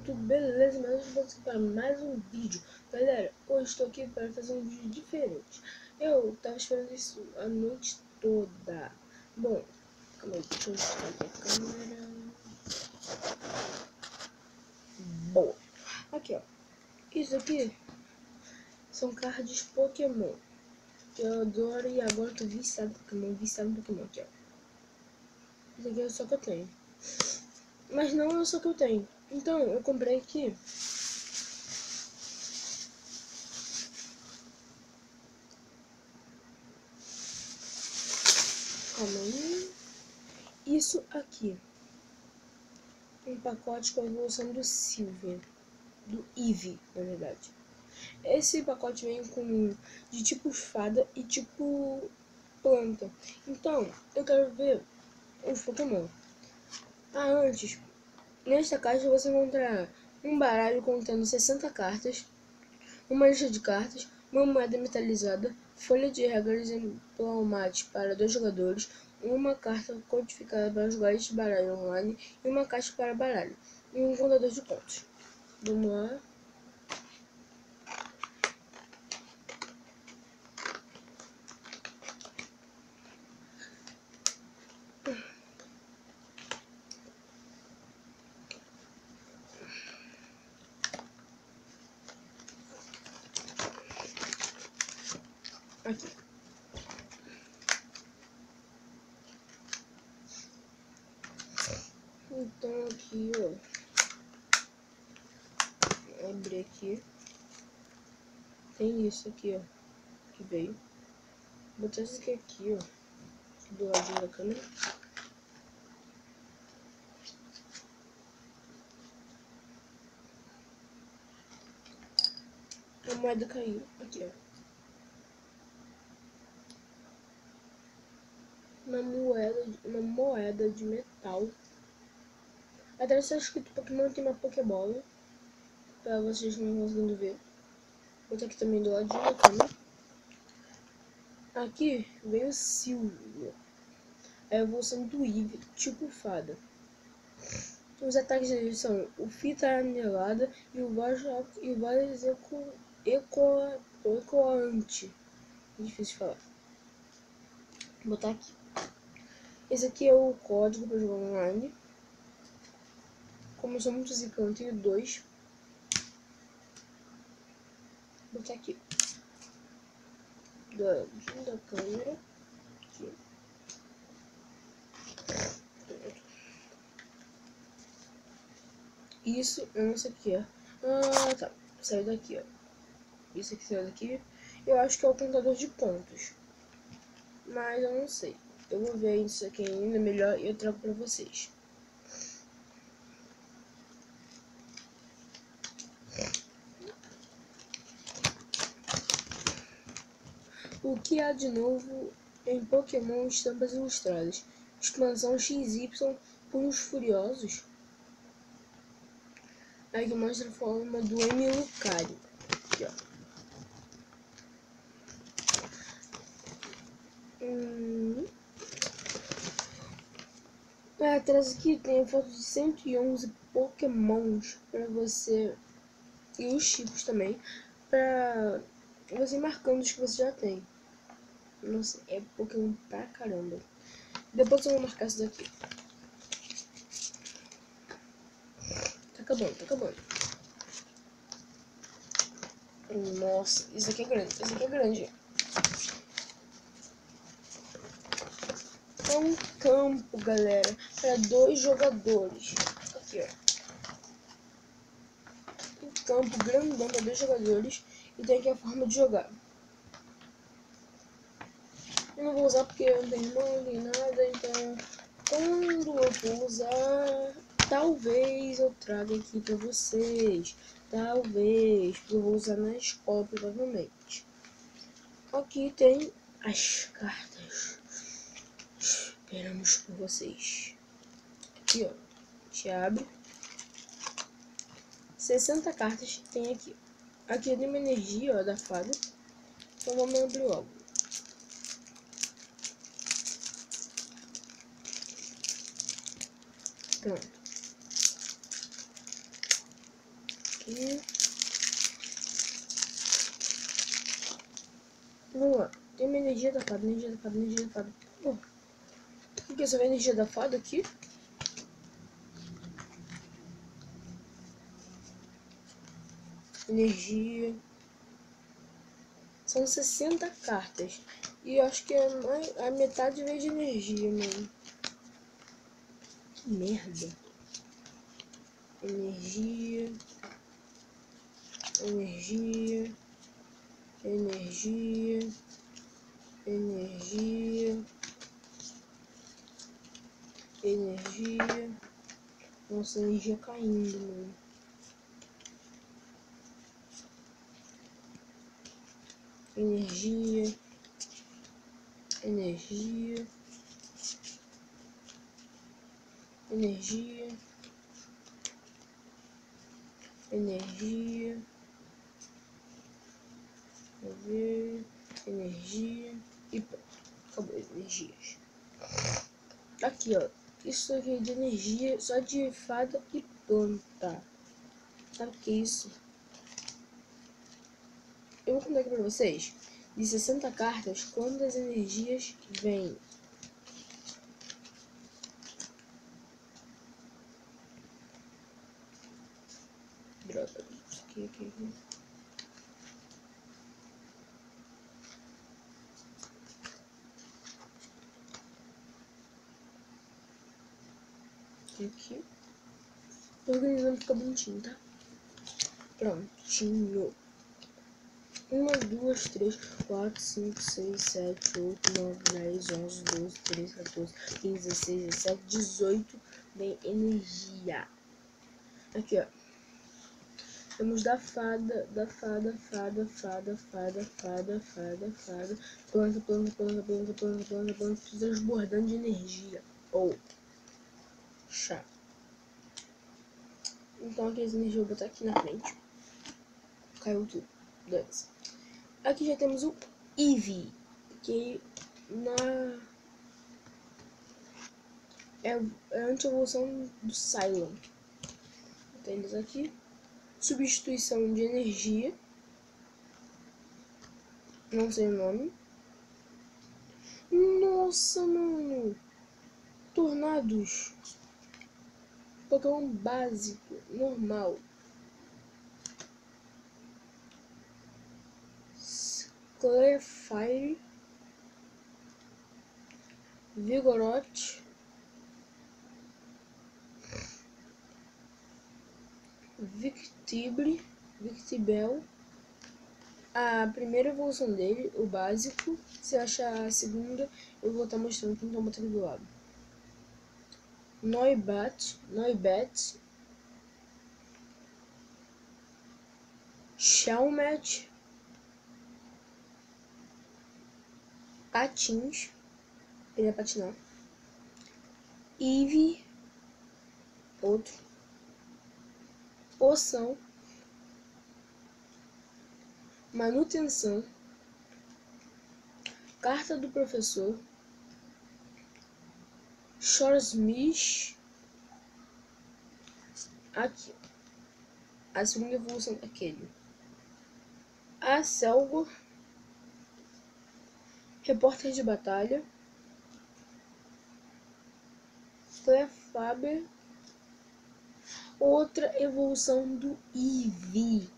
tudo beleza? Mas hoje vamos para mais um vídeo. Galera, hoje estou aqui para fazer um vídeo diferente. Eu tava esperando isso a noite toda. Bom, calma aí, deixa eu ajustar aqui a câmera. Boa. Aqui, ó. Isso aqui são cards Pokémon. Eu adoro e agora eu tô viciado em Pokémon. Viciado em Pokémon aqui, ó. Isso aqui é só que eu tenho. Mas não é só que eu tenho. Então, eu comprei aqui. Calma aí. Isso aqui. Um pacote com a evolução do Silver. Do Eevee, na verdade. Esse pacote vem com de tipo fada e tipo planta. Então, eu quero ver os Pokémon. Antes, nesta caixa você encontrará um baralho contendo 60 cartas, uma lista de cartas, uma moeda metalizada, folha de regras em Playmat para 2 jogadores, uma carta codificada para jogar este baralho online e uma caixa para baralho, e um contador de pontos. Vamos lá. Aqui. Então aqui, ó. Vou abrir aqui. Tem isso aqui, ó. Que veio. Vou botar isso aqui, ó. Do ladinho da câmera. A moeda caiu. Aqui, ó. Uma moeda de metal. Atrás está escrito Pokémon, tem uma Pokébola. Pra vocês que não estão conseguindo ver. Vou botar aqui também do ladinho da câmera. Aqui vem o Silvio. A evolução do Eevee, tipo fada. Os ataques deles são o Fita Anelada e o Voz Ecoante. É difícil de falar. Vou botar aqui. Esse aqui é o código para jogar online. Como eu sou muito zicão, tenho 2. Vou botar aqui. Do ladinho da câmera. Aqui. Isso, eu não sei o que é. Ah, tá. Saiu daqui, ó. Isso aqui saiu daqui. Eu acho que é o contador de pontos. Mas eu não sei. Eu vou ver isso aqui ainda melhor e eu trago pra vocês. O que há de novo em Pokémon Estampas Ilustradas? Expansão XY Pulos Furiosos. Aí que mostra a forma do Lucario. Aqui, ó. Atrás aqui tem a foto de 111 Pokémons para você. E os tipos também. Pra você ir marcando os que você já tem. Nossa, é Pokémon pra caramba. Depois eu vou marcar isso daqui. Tá acabando, tá acabando. Nossa, isso aqui é grande, isso aqui é grande. É um campo, galera, para 2 jogadores. Aqui, ó. Um campo grandão para 2 jogadores. E tem aqui a forma de jogar. Eu não vou usar porque eu não tenho mão nem nada, então quando eu for usar, talvez eu traga aqui pra vocês. Talvez, porque eu vou usar na escola provavelmente. Aqui tem as cartas. Esperamos por vocês. Aqui, ó. A gente abre. 60 cartas tem aqui. Aqui tem uma energia, ó, da fada. Então vamos abrir logo. Pronto. aqui. Vamos lá. Tem uma energia da fada, energia da fada, energia da fada. Pô, o que é essa energia da fada aqui? Energia. São 60 cartas. E eu acho que a metade veio de energia, mano. Que merda. Energia. Energia. Energia. Energia. Energia. Nossa, energia caindo, mano. Energia. Energia. Energia. Energia. Vou ver. Energia. E pronto. Acabou as energias. Aqui, ó. Isso aqui é de energia só de fada e planta. Sabe o que é isso? Eu vou contar aqui pra vocês. De 60 cartas, quantas energias vêm? Droga. Aqui. Aqui. Tô organizando, fica bonitinho, tá? Prontinho. 1, 2, 3, 4, 5, 6, 7, 8, 9, 10, 11, 12, 13, 14, 15, 16, 17, 18. Bem, energia. Aqui, ó. Temos da fada. Planta, transbordando de energia. Ou chá. Então aqui as energias eu vou botar aqui na frente. Caiu tudo. Dança. Aqui já temos o Eevee, que é a anti-evolução do Cylon. Temos aqui substituição de energia, não sei o nome. Nossa, mano, tornados, Pokémon básico, normal. Clefairy, Vigoroth, Victibel, a primeira evolução dele, o básico. Se eu achar a segunda, eu vou estar mostrando aqui, então botando do lado. Noibat, Shelmet, Patins, ele é patinar. Eevee, outro. Poção, manutenção, carta do professor, Chorsmish, aqui, a segunda evolução daquele. A Selgor, repórter de batalha, Clefairy, outra evolução do Eevee.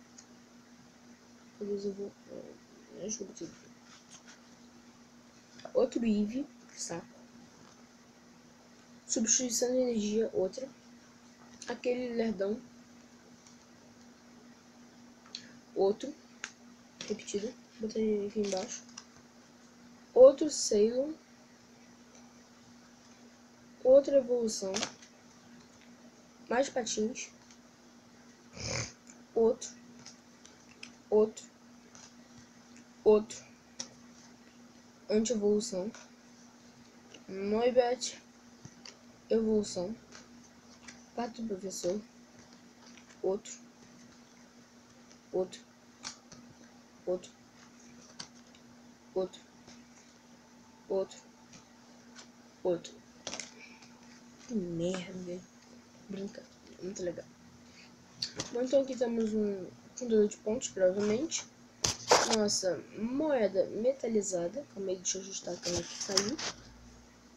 Outro Eevee, saco. Substituição de energia, outra. Aquele lerdão. Outro. Repetido. Botei aqui embaixo. Outro Ceylon. Outra evolução. Mais patins. Outro. Anti-evolução. Noibat. Evolução. Carta do professor. Outro. Que merda. Brinca. Muito legal. Bom, então aqui temos um contador de pontos, provavelmente. Nossa moeda metalizada. Calma aí, deixa eu ajustar a câmera que caiu.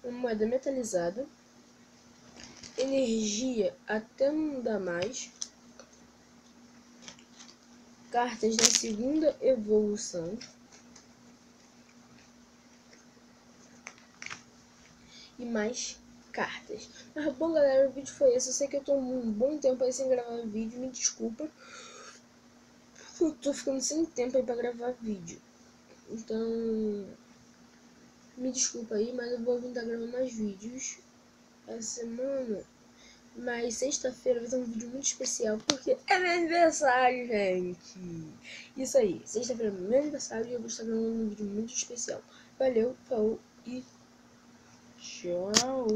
Uma moeda metalizada. Energia até não dá mais. Cartas da segunda evolução. E mais cartas. Mas bom, galera, o vídeo foi esse. Eu sei que eu tô um bom tempo aí sem gravar vídeo. Me desculpa. Eu tô ficando sem tempo aí pra gravar vídeo. Então, me desculpa aí, mas eu vou vir gravando mais vídeos essa semana. Mas sexta-feira vai ter um vídeo muito especial, porque é meu aniversário, gente. Isso aí, sexta-feira é meu aniversário e eu vou estar gravando um vídeo muito especial. Valeu, falou e tchau.